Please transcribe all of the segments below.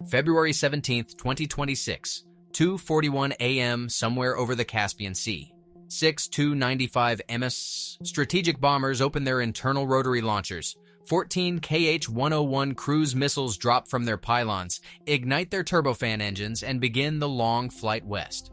February 17th, 2026, 2:41 a.m. somewhere over the Caspian Sea. 6-295 MS strategic bombers open their internal rotary launchers. 14 KH-101 cruise missiles drop from their pylons, ignite their turbofan engines, and begin the long flight west.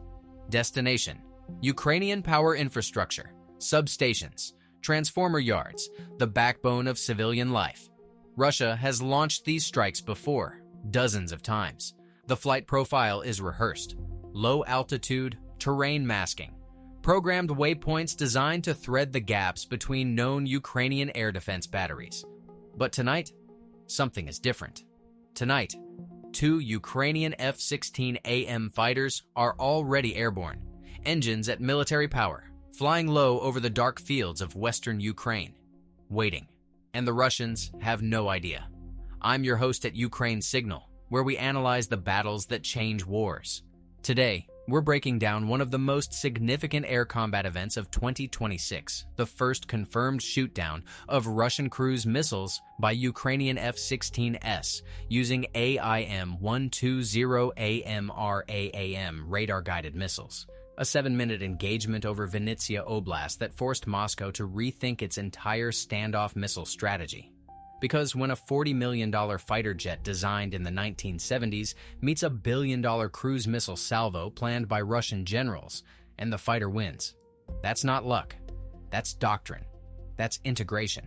Destination: Ukrainian power infrastructure, substations, transformer yards, the backbone of civilian life. Russia has launched these strikes before, dozens of times. The flight profile is rehearsed. Low altitude, terrain masking. Programmed waypoints designed to thread the gaps between known Ukrainian air defense batteries. But tonight, something is different. Tonight, 2 Ukrainian F-16AM fighters are already airborne, engines at military power, flying low over the dark fields of western Ukraine, waiting. And the Russians have no idea. I'm your host at Ukraine Signal, where we analyze the battles that change wars. Today, we're breaking down one of the most significant air combat events of 2026, the first confirmed shootdown of Russian cruise missiles by Ukrainian F-16s using AIM-120 AMRAAM radar-guided missiles. A 7-minute engagement over Vinnytsia Oblast that forced Moscow to rethink its entire standoff missile strategy. Because when a $40 million fighter jet designed in the 1970s meets a $1 billion cruise missile salvo planned by Russian generals, and the fighter wins, that's not luck. That's doctrine. That's integration.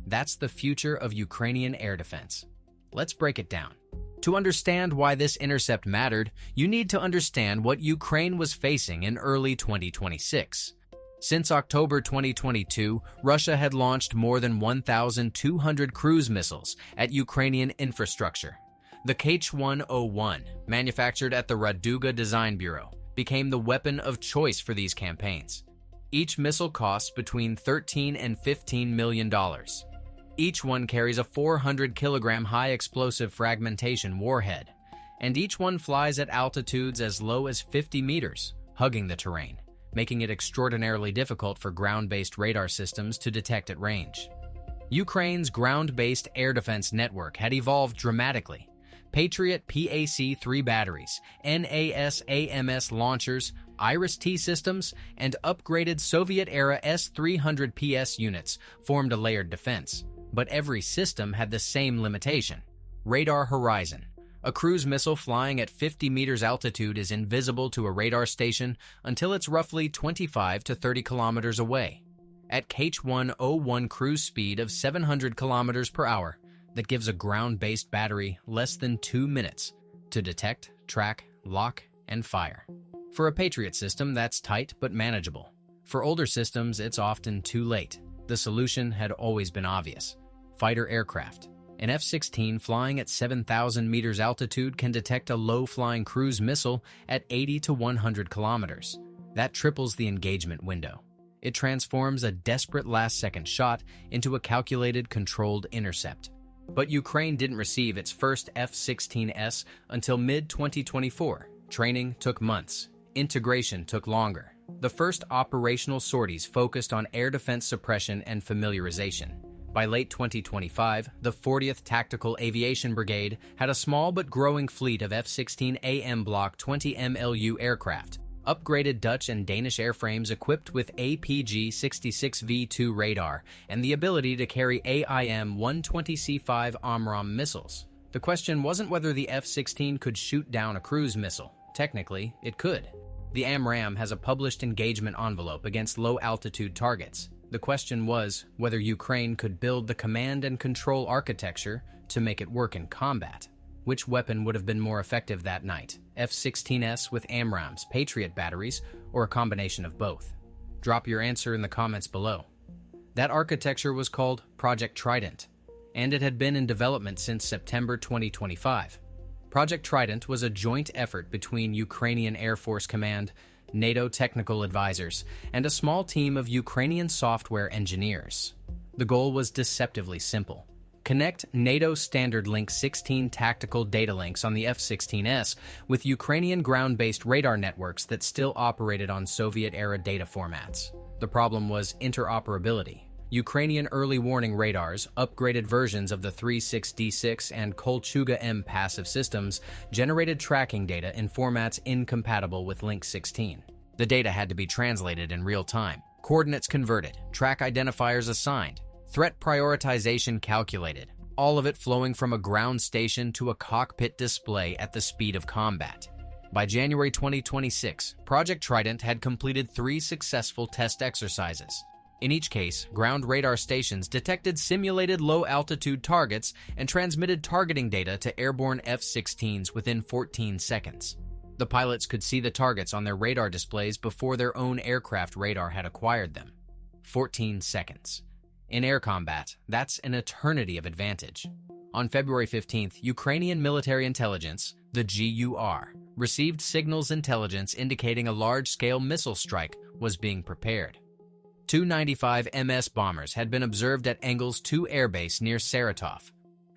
That's the future of Ukrainian air defense. Let's break it down. To understand why this intercept mattered, you need to understand what Ukraine was facing in early 2026. Since October 2022, Russia had launched more than 1,200 cruise missiles at Ukrainian infrastructure. The KH-101, manufactured at the Raduga Design Bureau, became the weapon of choice for these campaigns. Each missile costs between $13 and $15 million. Each one carries a 400-kilogram high-explosive fragmentation warhead, and each one flies at altitudes as low as 50 meters, hugging the terrain, making it extraordinarily difficult for ground-based radar systems to detect at range. Ukraine's ground-based air defense network had evolved dramatically. Patriot PAC-3 batteries, NASAMS launchers, IRIS-T systems, and upgraded Soviet-era S-300PS units formed a layered defense. But every system had the same limitation: radar horizon. A cruise missile flying at 50 meters altitude is invisible to a radar station until it's roughly 25 to 30 kilometers away. At KH-101 cruise speed of 700 kilometers per hour, that gives a ground-based battery less than 2 minutes to detect, track, lock, and fire. For a Patriot system, that's tight but manageable. For older systems, it's often too late. The solution had always been obvious: fighter aircraft. An F-16 flying at 7,000 meters altitude can detect a low-flying cruise missile at 80 to 100 kilometers. That triples the engagement window. It transforms a desperate last-second shot into a calculated, controlled intercept. But Ukraine didn't receive its first F-16s until mid-2024. Training took months. Integration took longer. The first operational sorties focused on air defense suppression and familiarization. By late 2025, the 40th Tactical Aviation Brigade had a small but growing fleet of F-16AM Block 20 MLU aircraft, upgraded Dutch and Danish airframes equipped with APG-66V2 radar, and the ability to carry AIM-120C5 AMRAAM missiles. The question wasn't whether the F-16 could shoot down a cruise missile. Technically, it could. The AMRAAM has a published engagement envelope against low-altitude targets. The question was whether Ukraine could build the command and control architecture to make it work in combat. Which weapon would have been more effective that night? F-16s with AMRAAMs, Patriot batteries, or a combination of both? Drop your answer in the comments below. That architecture was called Project Trident, and it had been in development since September 2025. Project Trident was a joint effort between Ukrainian Air Force Command, NATO technical advisors, and a small team of Ukrainian software engineers. The goal was deceptively simple: connect NATO Standard Link 16 tactical data links on the F-16s with Ukrainian ground-based radar networks that still operated on Soviet-era data formats. The problem was interoperability. Ukrainian early warning radars, upgraded versions of the 36D6 and Kolchuga-M passive systems, generated tracking data in formats incompatible with Link 16. The data had to be translated in real time, coordinates converted, track identifiers assigned, threat prioritization calculated, all of it flowing from a ground station to a cockpit display at the speed of combat. By January 2026, Project Trident had completed 3 successful test exercises. In each case, ground radar stations detected simulated low-altitude targets and transmitted targeting data to airborne F-16s within 14 seconds. The pilots could see the targets on their radar displays before their own aircraft radar had acquired them. 14 seconds. In air combat, that's an eternity of advantage. On February 15th, Ukrainian military intelligence, the GUR, received signals intelligence indicating a large-scale missile strike was being prepared. 295 MS bombers had been observed at Engels 2 Air Base near Saratov.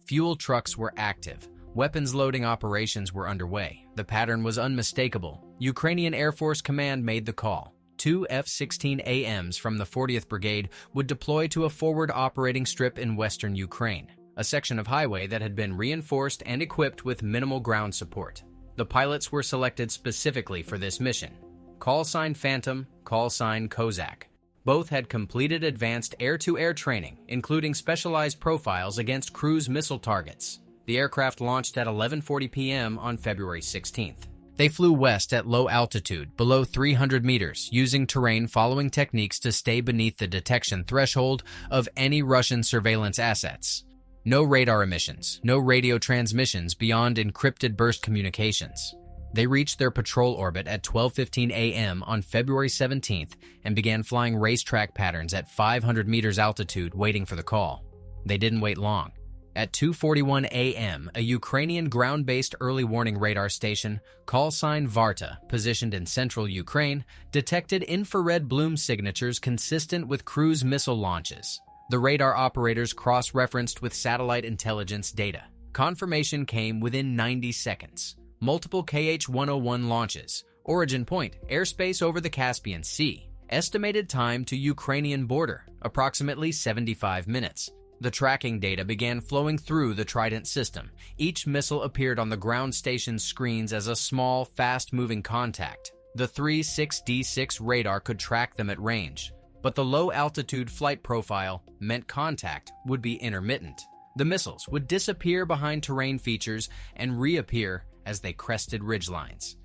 Fuel trucks were active. Weapons loading operations were underway. The pattern was unmistakable. Ukrainian Air Force Command made the call. 2 F-16AMs from the 40th Brigade would deploy to a forward operating strip in western Ukraine, a section of highway that had been reinforced and equipped with minimal ground support. The pilots were selected specifically for this mission. Call sign Phantom, call sign Kozak. Both had completed advanced air-to-air training, including specialized profiles against cruise missile targets. The aircraft launched at 11:40 p.m. on February 16th. They flew west at low altitude, below 300 meters, using terrain following techniques to stay beneath the detection threshold of any Russian surveillance assets. No radar emissions, no radio transmissions beyond encrypted burst communications. They reached their patrol orbit at 12:15 a.m. on February 17th and began flying racetrack patterns at 500 meters altitude waiting for the call. They didn't wait long. At 2:41 a.m., a Ukrainian ground-based early warning radar station, call sign Varta, positioned in central Ukraine, detected infrared bloom signatures consistent with cruise missile launches. The radar operators cross-referenced with satellite intelligence data. Confirmation came within 90 seconds. Multiple KH-101 launches. Origin point, airspace over the Caspian Sea. Estimated time to Ukrainian border, approximately 75 minutes. The tracking data began flowing through the Trident system. Each missile appeared on the ground station's screens as a small, fast-moving contact. The 36D6 radar could track them at range, but the low-altitude flight profile meant contact would be intermittent. The missiles would disappear behind terrain features and reappear as they crested ridgelines.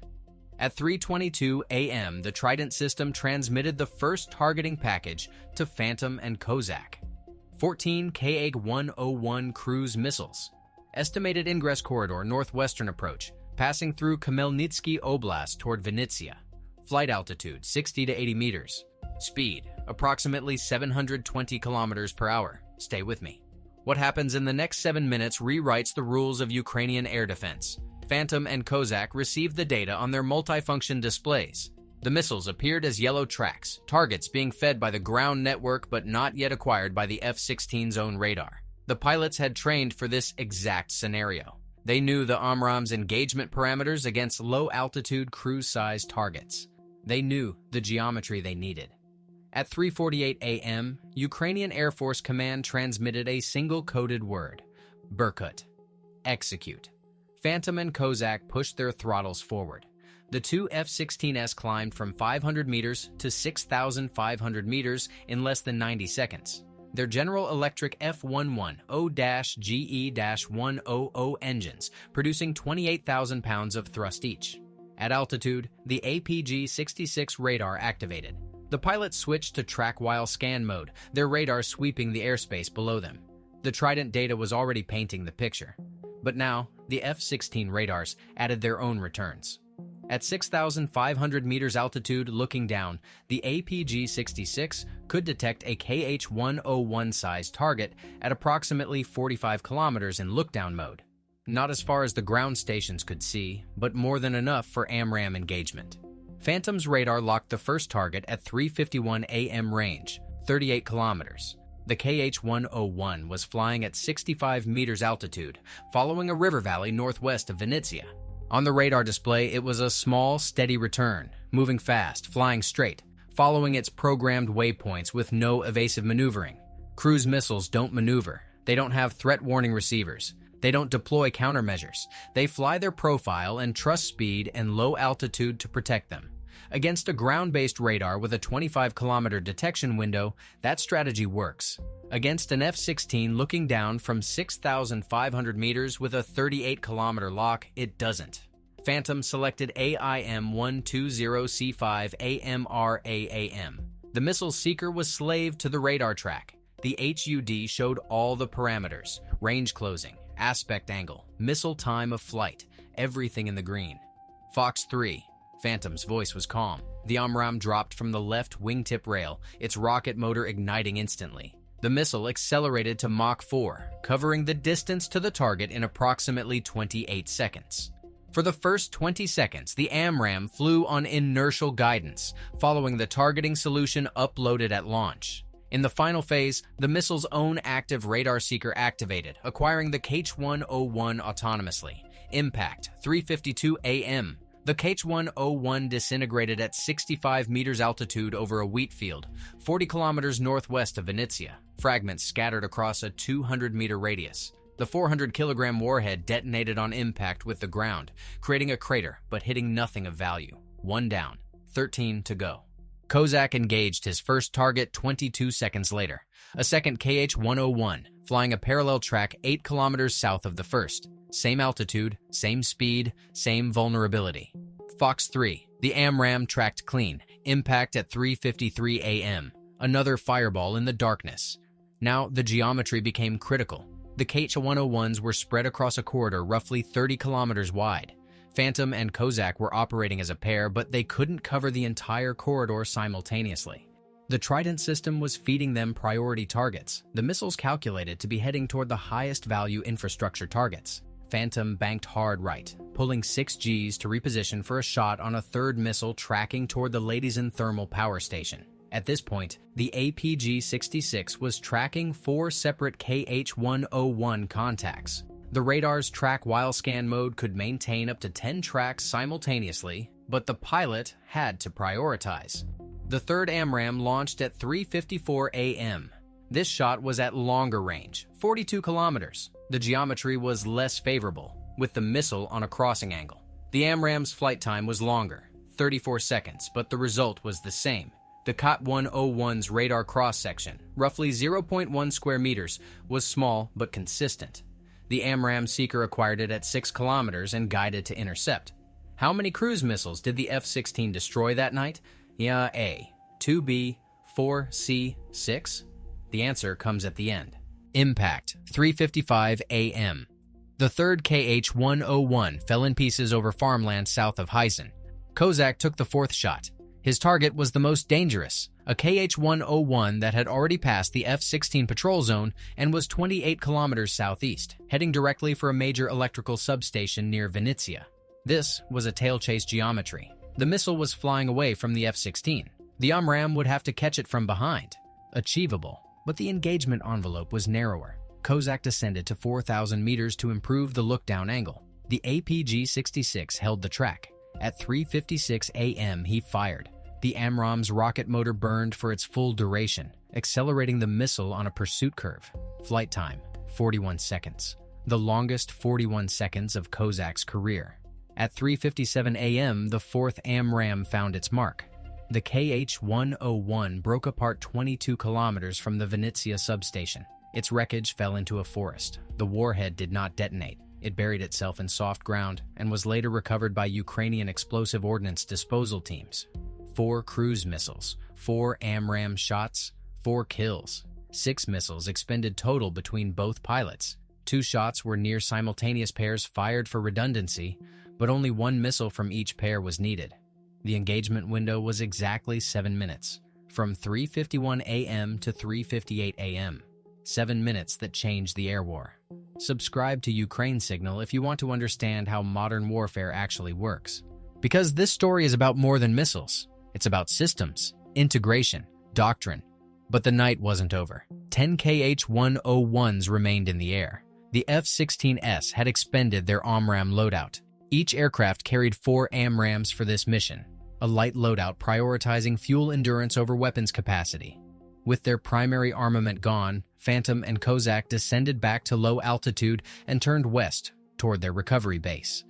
At 3:22 a.m., the Trident system transmitted the first targeting package to Phantom and Kozak. 14 KH-101 cruise missiles. Estimated ingress corridor northwestern approach, passing through Khmelnytsky Oblast toward Vinnytsia. Flight altitude 60 to 80 meters. Speed approximately 720 kilometers per hour. Stay with me. What happens in the next 7 minutes rewrites the rules of Ukrainian air defense. Phantom and Kozak received the data on their multifunction displays. The missiles appeared as yellow tracks, targets being fed by the ground network but not yet acquired by the F-16's own radar. The pilots had trained for this exact scenario. They knew the AMRAAM's engagement parameters against low-altitude cruise-sized targets. They knew the geometry they needed. At 3:48 a.m., Ukrainian Air Force Command transmitted a single coded word: Berkut. Execute. Phantom and Kozak pushed their throttles forward. The 2 F-16s climbed from 500 meters to 6,500 meters in less than 90 seconds. Their General Electric F-11O-GE-100 engines, producing 28,000 pounds of thrust each. At altitude, the APG-66 radar activated. The pilots switched to track-while scan mode, their radar sweeping the airspace below them. The Trident data was already painting the picture. But now, the F-16 radars added their own returns. At 6,500 meters altitude looking down, the APG-66 could detect a KH-101-sized target at approximately 45 kilometers in look-down mode. Not as far as the ground stations could see, but more than enough for AMRAAM engagement. Phantom's radar locked the first target at 3:51 a.m. range, 38 kilometers. The KH-101 was flying at 65 meters altitude, following a river valley northwest of Vinnytsia. On the radar display, it was a small, steady return, moving fast, flying straight, following its programmed waypoints with no evasive maneuvering. Cruise missiles don't maneuver. They don't have threat warning receivers. They don't deploy countermeasures. They fly their profile and trust speed and low altitude to protect them. Against a ground-based radar with a 25-kilometer detection window, that strategy works. Against an F-16 looking down from 6,500 meters with a 38-kilometer lock, it doesn't. Phantom selected AIM-120C5 AMRAAM. The missile seeker was slave to the radar track. The HUD showed all the parameters: range closing, aspect angle, missile time of flight, everything in the green. Fox 3. Phantom's voice was calm. The AMRAAM dropped from the left wingtip rail, its rocket motor igniting instantly. The missile accelerated to Mach 4, covering the distance to the target in approximately 28 seconds. For the first 20 seconds, the AMRAAM flew on inertial guidance, following the targeting solution uploaded at launch. In the final phase, the missile's own active radar seeker activated, acquiring the KH-101 autonomously. Impact, 3:52 a.m. The KH-101 disintegrated at 65 meters altitude over a wheat field, 40 kilometers northwest of Vinnytsia, fragments scattered across a 200-meter radius. The 400-kilogram warhead detonated on impact with the ground, creating a crater but hitting nothing of value. 1 down, 13 to go. Kozak engaged his first target 22 seconds later, a second KH-101, flying a parallel track 8 kilometers south of the first. Same altitude, same speed, same vulnerability. Fox 3. The AMRAAM tracked clean, impact at 3:53 a.m. Another fireball in the darkness. Now the geometry became critical. The KH-101s were spread across a corridor roughly 30 kilometers wide. Phantom and Kozak were operating as a pair, but they couldn't cover the entire corridor simultaneously. The Trident system was feeding them priority targets, the missiles calculated to be heading toward the highest value infrastructure targets. Phantom banked hard right, pulling 6 Gs to reposition for a shot on a third missile tracking toward the Ladysmith Thermal Power Station. At this point, the APG-66 was tracking 4 separate KH-101 contacts. The radar's track-while scan mode could maintain up to 10 tracks simultaneously, but the pilot had to prioritize. The third AMRAAM launched at 3:54 a.m. This shot was at longer range, 42 kilometers. The geometry was less favorable, with the missile on a crossing angle. The AMRAAM's flight time was longer, 34 seconds, but the result was the same. The KH-101's radar cross-section, roughly 0.1 square meters, was small but consistent. The AMRAAM seeker acquired it at 6 kilometers and guided to intercept. How many cruise missiles did the F-16 destroy that night? Yeah, A. 2B, 4C, 6? The answer comes at the end. Impact, 3:55 a.m. The third KH-101 fell in pieces over farmland south of Heisen. Kozak took the fourth shot. His target was the most dangerous, a KH-101 that had already passed the F-16 patrol zone and was 28 kilometers southeast, heading directly for a major electrical substation near Vinnytsia. This was a tail-chase geometry. The missile was flying away from the F-16. The AMRAAM would have to catch it from behind. Achievable, but the engagement envelope was narrower. Kozak descended to 4,000 meters to improve the look-down angle. The APG-66 held the track. At 3:56 a.m., he fired. The AMRAAM's rocket motor burned for its full duration, accelerating the missile on a pursuit curve. Flight time, 41 seconds. The longest 41 seconds of Kozak's career. At 3:57 a.m., the fourth AMRAAM found its mark. The KH-101 broke apart 22 kilometers from the Vinnytsia substation. Its wreckage fell into a forest. The warhead did not detonate. It buried itself in soft ground and was later recovered by Ukrainian explosive ordnance disposal teams. 4 cruise missiles, 4 AMRAAM shots, 4 kills. 6 missiles expended total between both pilots. 2 shots were near simultaneous pairs fired for redundancy, but only 1 missile from each pair was needed. The engagement window was exactly 7 minutes, from 3:51 a.m. to 3:58 a.m. 7 minutes that changed the air war. Subscribe to Ukraine Signal if you want to understand how modern warfare actually works. Because this story is about more than missiles. It's about systems, integration, doctrine. But the night wasn't over. 10 KH-101s remained in the air. The F-16s had expended their AMRAAM loadout. Each aircraft carried 4 AMRAAMs for this mission, a light loadout prioritizing fuel endurance over weapons capacity. With their primary armament gone, Phantom and Kozak descended back to low altitude and turned west toward their recovery base.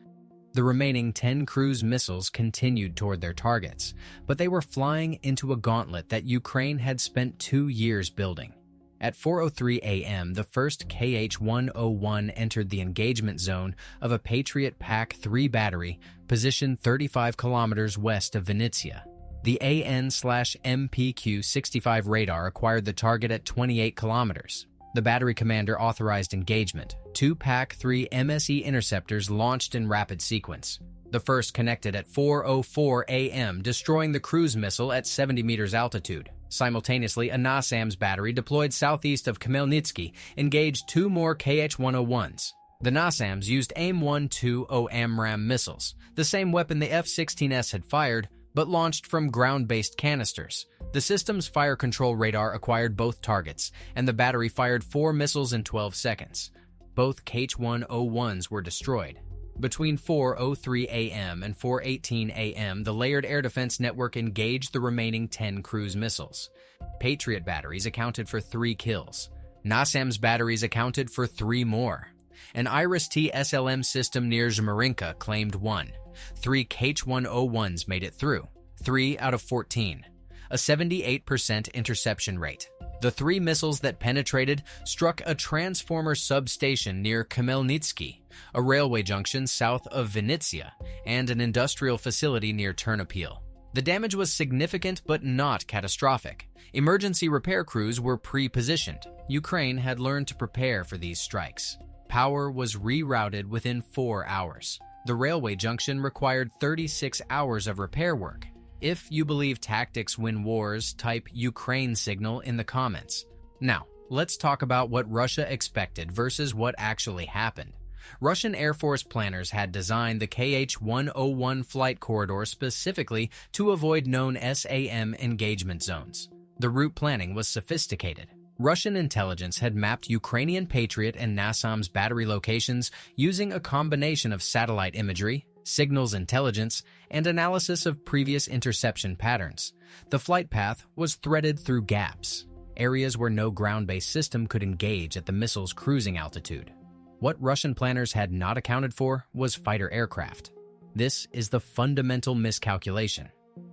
The remaining 10 cruise missiles continued toward their targets, but they were flying into a gauntlet that Ukraine had spent 2 years building. At 4:03 a.m., the first KH-101 entered the engagement zone of a Patriot PAC-3 battery positioned 35 kilometers west of Vinnytsia. The AN/MPQ-65 radar acquired the target at 28 kilometers. The battery commander authorized engagement. 2 PAC-3 MSE interceptors launched in rapid sequence. The first connected at 4:04 a.m., destroying the cruise missile at 70 meters altitude. Simultaneously, a NASAMS battery deployed southeast of Khmelnytsky engaged 2 more KH-101s. The NASAMS used AIM-120 AMRAAM missiles, the same weapon the F-16s had fired, but launched from ground-based canisters. The system's fire control radar acquired both targets, and the battery fired 4 missiles in 12 seconds. Both KH-101s were destroyed. Between 4:03 a.m. and 4:18 a.m., the layered air defense network engaged the remaining 10 cruise missiles. Patriot batteries accounted for 3 kills. NASAMS batteries accounted for 3 more. An IRIS-T SLM system near Zhmarinka claimed 1. 3 KH-101s made it through, 3 out of 14, a 78% interception rate. The 3 missiles that penetrated struck a transformer substation near Khmelnytsky, a railway junction south of Vinnytsia, and an industrial facility near Ternopil. The damage was significant but not catastrophic. Emergency repair crews were pre-positioned. Ukraine had learned to prepare for these strikes. Power was rerouted within 4 hours. The railway junction required 36 hours of repair work. If you believe tactics win wars, type Ukraine signal in the comments. Now, let's talk about what Russia expected versus what actually happened. Russian Air Force planners had designed the KH-101 flight corridor specifically to avoid known SAM engagement zones. The route planning was sophisticated. Russian intelligence had mapped Ukrainian Patriot and NASAMS battery locations using a combination of satellite imagery, signals intelligence, and analysis of previous interception patterns. The flight path was threaded through gaps, areas where no ground-based system could engage at the missile's cruising altitude. What Russian planners had not accounted for was fighter aircraft. This is the fundamental miscalculation.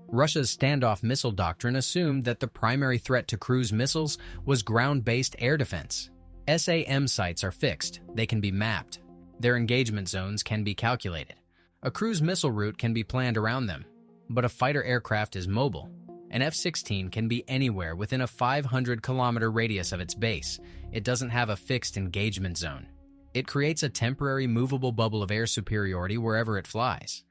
Russia's standoff missile doctrine assumed that the primary threat to cruise missiles was ground-based air defense. SAM sites are fixed, they can be mapped. Their engagement zones can be calculated. A cruise missile route can be planned around them, but a fighter aircraft is mobile. An F-16 can be anywhere within a 500-kilometer radius of its base. It doesn't have a fixed engagement zone. It creates a temporary movable bubble of air superiority wherever it flies.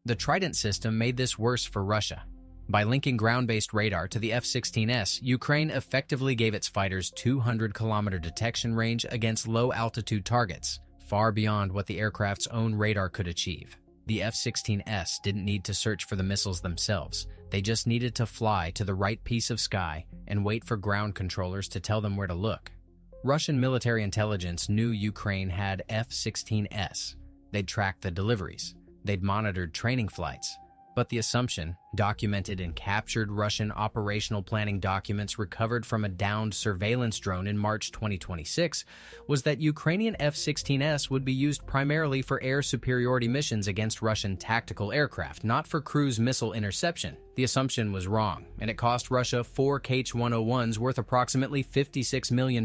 The Trident system made this worse for Russia. By linking ground-based radar to the F-16s, Ukraine effectively gave its fighters 200-kilometer detection range against low-altitude targets, far beyond what the aircraft's own radar could achieve. The F-16s didn't need to search for the missiles themselves. They just needed to fly to the right piece of sky and wait for ground controllers to tell them where to look. Russian military intelligence knew Ukraine had F-16s. They'd tracked the deliveries. They'd monitored training flights. But the assumption, documented in captured Russian operational planning documents recovered from a downed surveillance drone in March 2026, was that Ukrainian F-16s would be used primarily for air superiority missions against Russian tactical aircraft, not for cruise missile interception. The assumption was wrong, and it cost Russia 4 KH-101s worth approximately $56 million.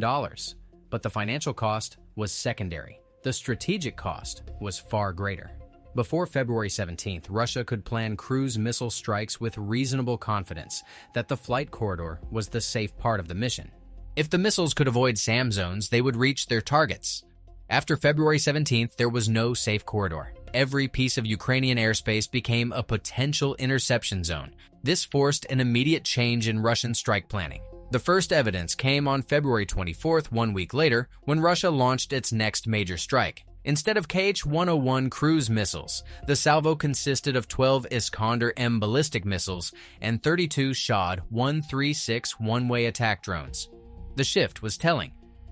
But the financial cost was secondary. The strategic cost was far greater. Before February 17th, Russia could plan cruise missile strikes with reasonable confidence that the flight corridor was the safe part of the mission. If the missiles could avoid SAM zones, they would reach their targets. After February 17th, there was no safe corridor. Every piece of Ukrainian airspace became a potential interception zone. This forced an immediate change in Russian strike planning. The first evidence came on February 24th, 1 week later, when Russia launched its next major strike. Instead of KH-101 cruise missiles, the salvo consisted of 12 Iskander-M ballistic missiles and 32 Shad-136 one-way attack drones. The shift was telling.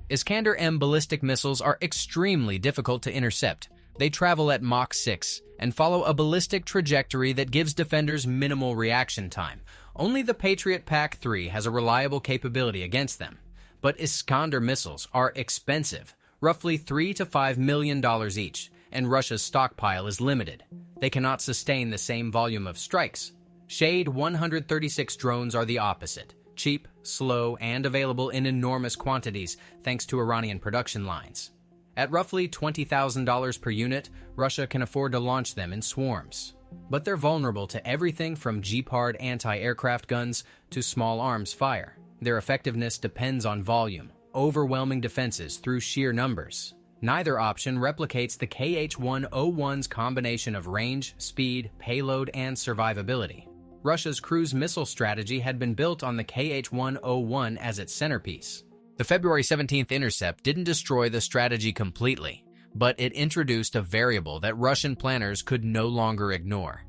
Iskander-M ballistic missiles are extremely difficult to intercept. They travel at Mach 6 and follow a ballistic trajectory that gives defenders minimal reaction time. Only the Patriot PAC-3 has a reliable capability against them. But Iskander missiles are expensive, roughly $3 to $5 million each, and Russia's stockpile is limited. They cannot sustain the same volume of strikes. Shade 136 drones are the opposite: cheap, slow, and available in enormous quantities thanks to Iranian production lines. At roughly $20,000 per unit, Russia can afford to launch them in swarms. But they're vulnerable to everything from Gepard anti-aircraft guns to small arms fire. Their effectiveness depends on volume, overwhelming defenses through sheer numbers. Neither option replicates the KH-101's combination of range, speed, payload, and survivability. Russia's cruise missile strategy had been built on the KH-101 as its centerpiece. The February 17th intercept didn't destroy the strategy completely, but it introduced a variable that Russian planners could no longer ignore.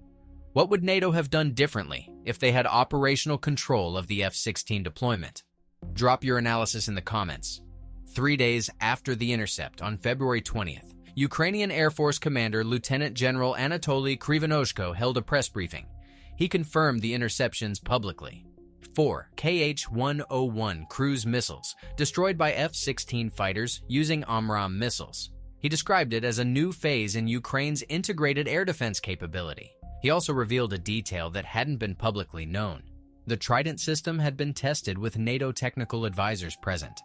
What would NATO have done differently if they had operational control of the F-16 deployment? Drop your analysis in the comments. 3 days after the intercept, on February 20th, Ukrainian Air Force Commander Lieutenant General Anatoly Krivenoshko held a press briefing. He confirmed the interceptions publicly. 4 KH-101 cruise missiles destroyed by F-16 fighters using AMRAAM missiles. He described it as a new phase in Ukraine's integrated air defense capability. He also revealed a detail that hadn't been publicly known. The Trident system had been tested with NATO technical advisors present.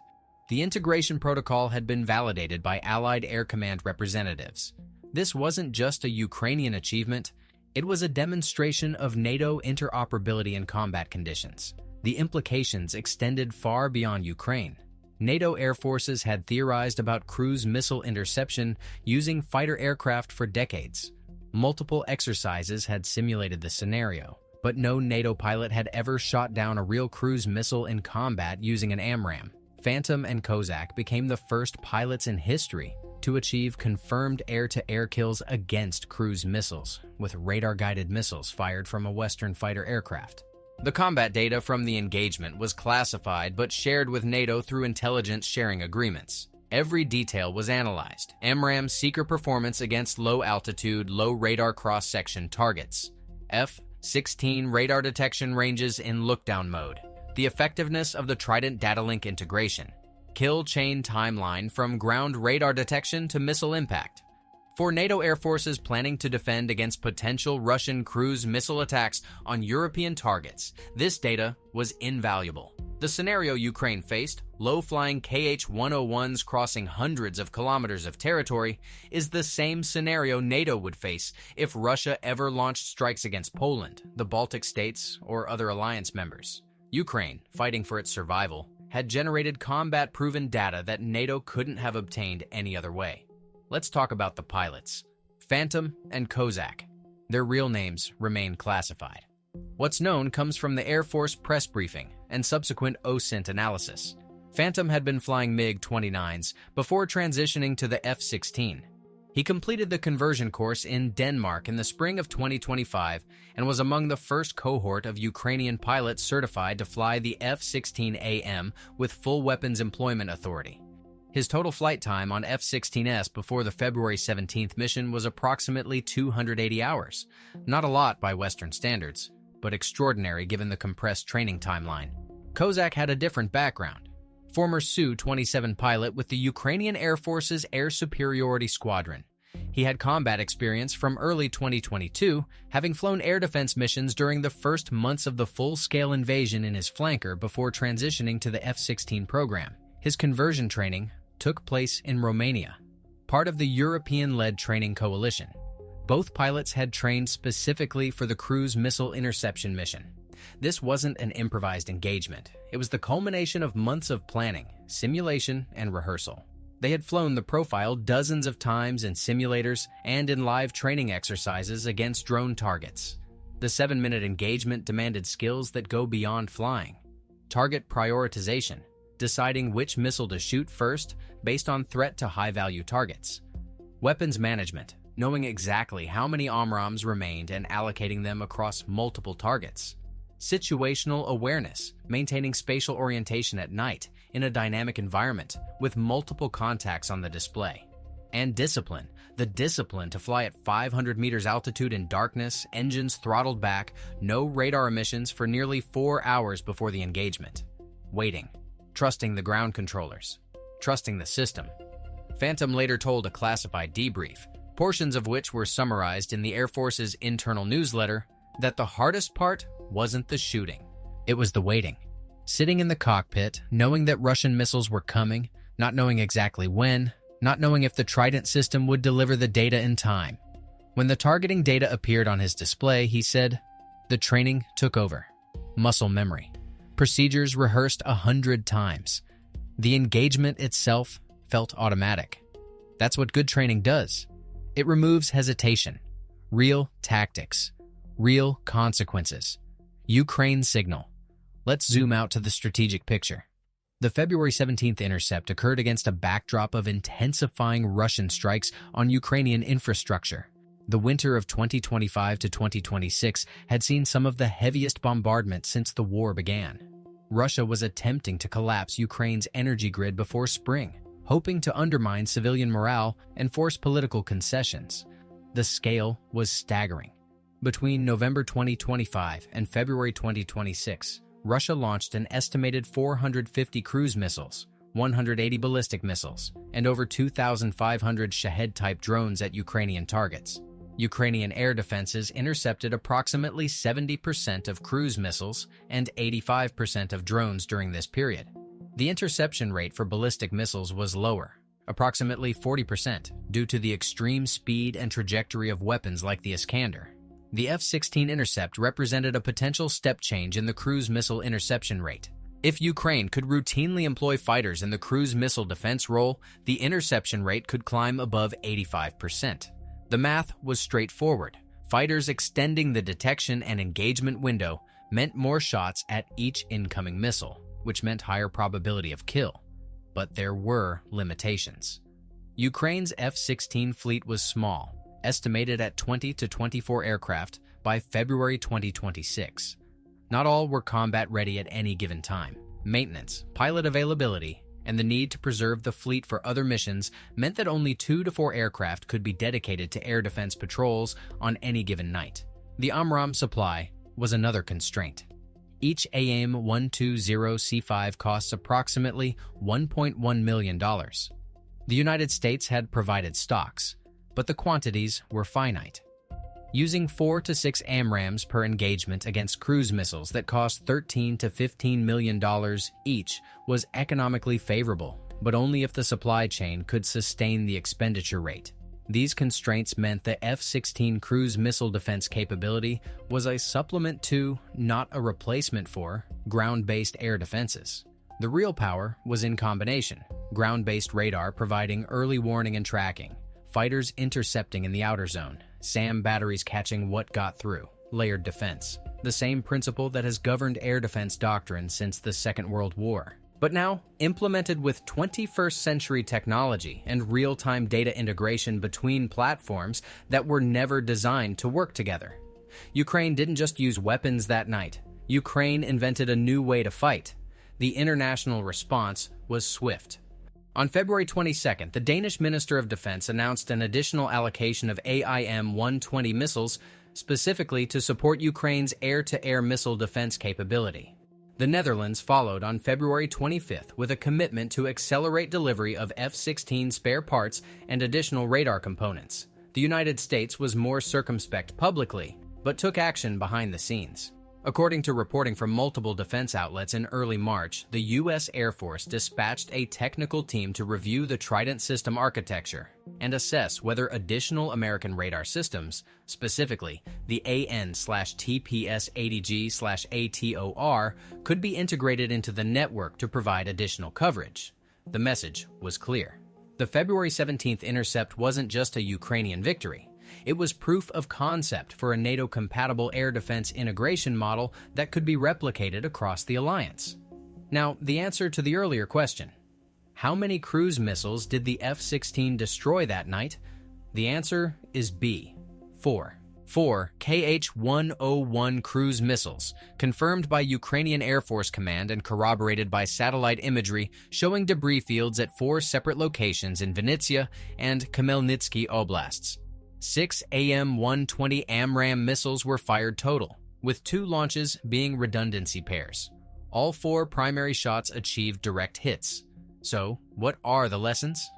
The integration protocol had been validated by Allied Air Command representatives. This wasn't just a Ukrainian achievement, it was a demonstration of NATO interoperability in combat conditions. The implications extended far beyond Ukraine. NATO air forces had theorized about cruise missile interception using fighter aircraft for decades. Multiple exercises had simulated the scenario, but no NATO pilot had ever shot down a real cruise missile in combat using an AMRAAM. Phantom and Kozak became the first pilots in history to achieve confirmed air-to-air kills against cruise missiles, with radar-guided missiles fired from a Western fighter aircraft. The combat data from the engagement was classified but shared with NATO through intelligence sharing agreements. Every detail was analyzed. AMRAAM's seeker performance against low-altitude, low-radar cross-section targets. F-16 radar detection ranges in lookdown mode. The effectiveness of the Trident data link integration. Kill chain timeline from ground radar detection to missile impact. For NATO air forces planning to defend against potential Russian cruise missile attacks on European targets, this data was invaluable. The scenario Ukraine faced, low-flying KH-101s crossing hundreds of kilometers of territory, is the same scenario NATO would face if Russia ever launched strikes against Poland, the Baltic states, or other alliance members. Ukraine, fighting for its survival, had generated combat-proven data that NATO couldn't have obtained any other way. Let's talk about the pilots. Phantom and Kozak. Their real names remain classified. What's known comes from the Air Force press briefing and subsequent OSINT analysis. Phantom had been flying MiG-29s before transitioning to the F-16. He completed the conversion course in Denmark in the spring of 2025 and was among the first cohort of Ukrainian pilots certified to fly the F-16AM with full weapons employment authority. His total flight time on F-16S before the February 17th mission was approximately 280 hours. Not a lot by Western standards, but extraordinary given the compressed training timeline. Kozak had a different background. Former Su-27 pilot with the Ukrainian Air Force's Air Superiority Squadron. He had combat experience from early 2022, having flown air defense missions during the first months of the full-scale invasion in his flanker before transitioning to the F-16 program. His conversion training took place in Romania, part of the European-led training coalition. Both pilots had trained specifically for the cruise missile interception mission. This wasn't an improvised engagement. It was the culmination of months of planning, simulation, and rehearsal. They had flown the profile dozens of times in simulators and in live training exercises against drone targets. The 7-minute engagement demanded skills that go beyond flying. Target prioritization, deciding which missile to shoot first based on threat to high-value targets. Weapons management, knowing exactly how many AMRAAMs remained and allocating them across multiple targets. Situational awareness, maintaining spatial orientation at night in a dynamic environment with multiple contacts on the display. And discipline, the discipline to fly at 500 meters altitude in darkness, engines throttled back, no radar emissions for nearly 4 hours before the engagement. Waiting. trusting the ground controllers, trusting the system. Phantom later told a classified debrief, portions of which were summarized in the Air Force's internal newsletter, that the hardest part wasn't the shooting. It was the waiting. Sitting in the cockpit, knowing that Russian missiles were coming, not knowing exactly when, not knowing if the Trident system would deliver the data in time. When the targeting data appeared on his display, he said, "The training took over. Muscle memory. Procedures rehearsed 100 times. The engagement itself felt automatic." That's what good training does. It removes hesitation, real tactics, real consequences. Ukraine signal. Let's zoom out to the strategic picture. The February 17th intercept occurred against a backdrop of intensifying Russian strikes on Ukrainian infrastructure. The winter of 2025 to 2026 had seen some of the heaviest bombardment since the war began. Russia was attempting to collapse Ukraine's energy grid before spring, hoping to undermine civilian morale and force political concessions. The scale was staggering. Between November 2025 and February 2026, Russia launched an estimated 450 cruise missiles, 180 ballistic missiles, and over 2,500 Shahed-type drones at Ukrainian targets. Ukrainian air defenses intercepted approximately 70% of cruise missiles and 85% of drones during this period. The interception rate for ballistic missiles was lower, approximately 40%, due to the extreme speed and trajectory of weapons like the Iskander. The F-16 intercept represented a potential step change in the cruise missile interception rate. If Ukraine could routinely employ fighters in the cruise missile defense role, the interception rate could climb above 85%. The math was straightforward. Fighters extending the detection and engagement window meant more shots at each incoming missile, which meant higher probability of kill. But there were limitations. Ukraine's F-16 fleet was small, estimated at 20 to 24 aircraft by February 2026. Not all were combat ready at any given time. Maintenance, pilot availability, and the need to preserve the fleet for other missions meant that only 2 to 4 aircraft could be dedicated to air defense patrols on any given night. The AMRAAM supply was another constraint. Each AIM-120C5 costs approximately $1.1 million. The United States had provided stocks, but the quantities were finite. Using 4 to 6 AMRAAMs per engagement against cruise missiles that cost $13 to $15 million each was economically favorable, but only if the supply chain could sustain the expenditure rate. These constraints meant the F-16 cruise missile defense capability was a supplement to, not a replacement for, ground-based air defenses. The real power was in combination: ground-based radar providing early warning and tracking, fighters intercepting in the outer zone, SAM batteries catching what got through, layered defense, the same principle that has governed air defense doctrine since the Second World War. But now, implemented with 21st century technology and real-time data integration between platforms that were never designed to work together. Ukraine didn't just use weapons that night. Ukraine invented a new way to fight. The international response was swift. On February 22nd, the Danish Minister of Defense announced an additional allocation of AIM-120 missiles specifically to support Ukraine's air-to-air missile defense capability. The Netherlands followed on February 25th with a commitment to accelerate delivery of F-16 spare parts and additional radar components. The United States was more circumspect publicly, but took action behind the scenes. According to reporting from multiple defense outlets in early March, the U.S. Air Force dispatched a technical team to review the Trident system architecture and assess whether additional American radar systems, specifically the AN/TPS-80G/ATOR, could be integrated into the network to provide additional coverage. The message was clear. The February 17th intercept wasn't just a Ukrainian victory. It was proof of concept for a NATO-compatible air defense integration model that could be replicated across the alliance. Now, the answer to the earlier question: how many cruise missiles did the F-16 destroy that night? The answer is B, 4. 4 Kh-101 cruise missiles, confirmed by Ukrainian Air Force Command and corroborated by satellite imagery showing debris fields at 4 separate locations in Vinnytsia and Khmelnytsky oblasts. 6 AIM-120 AMRAAM missiles were fired total, with 2 launches being redundancy pairs. All 4 primary shots achieved direct hits. So, what are the lessons?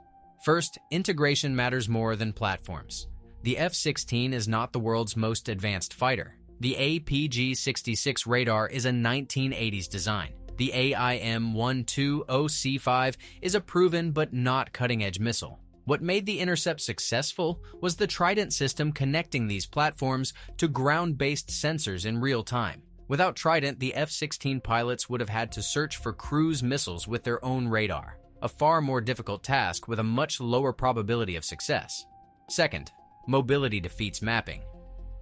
First, integration matters more than platforms. The F-16 is not the world's most advanced fighter. The APG-66 radar is a 1980s design. The AIM-120C5 is a proven but not cutting-edge missile. What made the intercept successful was the Trident system connecting these platforms to ground-based sensors in real time. Without Trident, the F-16 pilots would have had to search for cruise missiles with their own radar, a far more difficult task with a much lower probability of success. Second, mobility defeats mapping.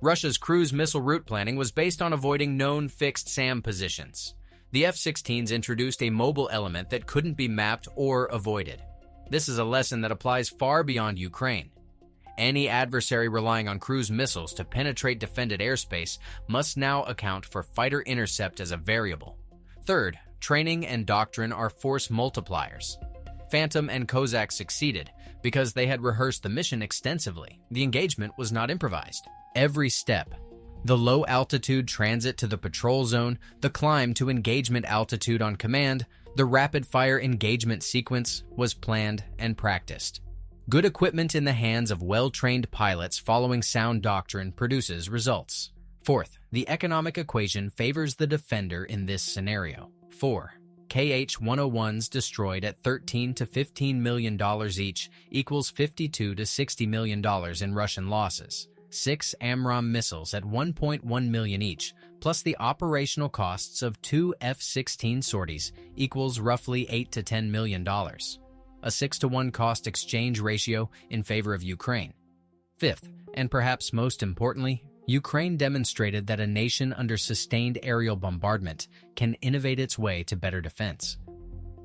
Russia's cruise missile route planning was based on avoiding known fixed SAM positions. The F-16s introduced a mobile element that couldn't be mapped or avoided. This is a lesson that applies far beyond Ukraine. Any adversary relying on cruise missiles to penetrate defended airspace must now account for fighter intercept as a variable. Third, training and doctrine are force multipliers. Phantom and Kozak succeeded because they had rehearsed the mission extensively. The engagement was not improvised. Every step, the low-altitude transit to the patrol zone, the climb to engagement altitude on command, the rapid-fire engagement sequence was planned and practiced. Good equipment in the hands of well-trained pilots following sound doctrine produces results. Fourth, the economic equation favors the defender in this scenario. 4. KH-101s destroyed at $13 to $15 million each equals $52 to $60 million in Russian losses. 6 AMRAAM missiles at $1.1 million each, plus the operational costs of 2 F-16 sorties equals roughly $8 to $10 million. A 6-to-1 cost exchange ratio in favor of Ukraine. Fifth, and perhaps most importantly, Ukraine demonstrated that a nation under sustained aerial bombardment can innovate its way to better defense.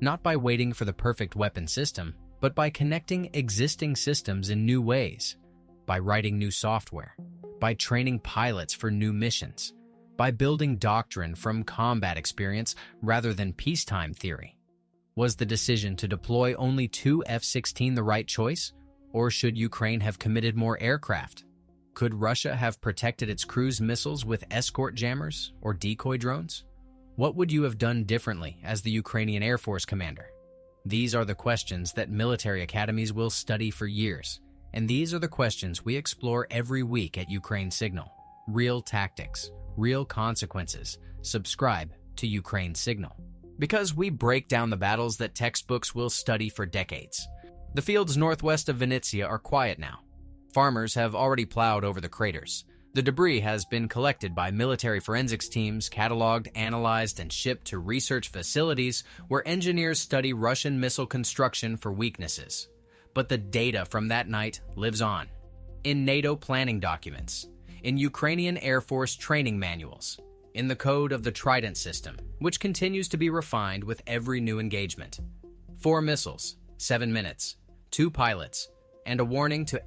Not by waiting for the perfect weapon system, but by connecting existing systems in new ways. By writing new software, by training pilots for new missions, by building doctrine from combat experience rather than peacetime theory. Was the decision to deploy only 2 F-16 the right choice, or should Ukraine have committed more aircraft? Could Russia have protected its cruise missiles with escort jammers or decoy drones? What would you have done differently as the Ukrainian Air Force commander? These are the questions that military academies will study for years. And these are the questions we explore every week at Ukraine Signal. Real tactics, real consequences. Subscribe to Ukraine Signal. Because we break down the battles that textbooks will study for decades. The fields northwest of Vinnytsia are quiet now. Farmers have already plowed over the craters. The debris has been collected by military forensics teams, cataloged, analyzed, and shipped to research facilities where engineers study Russian missile construction for weaknesses. But the data from that night lives on. In NATO planning documents, in Ukrainian Air Force training manuals, in the code of the Trident system, which continues to be refined with every new engagement. 4 missiles, 7 minutes, 2 pilots, and a warning to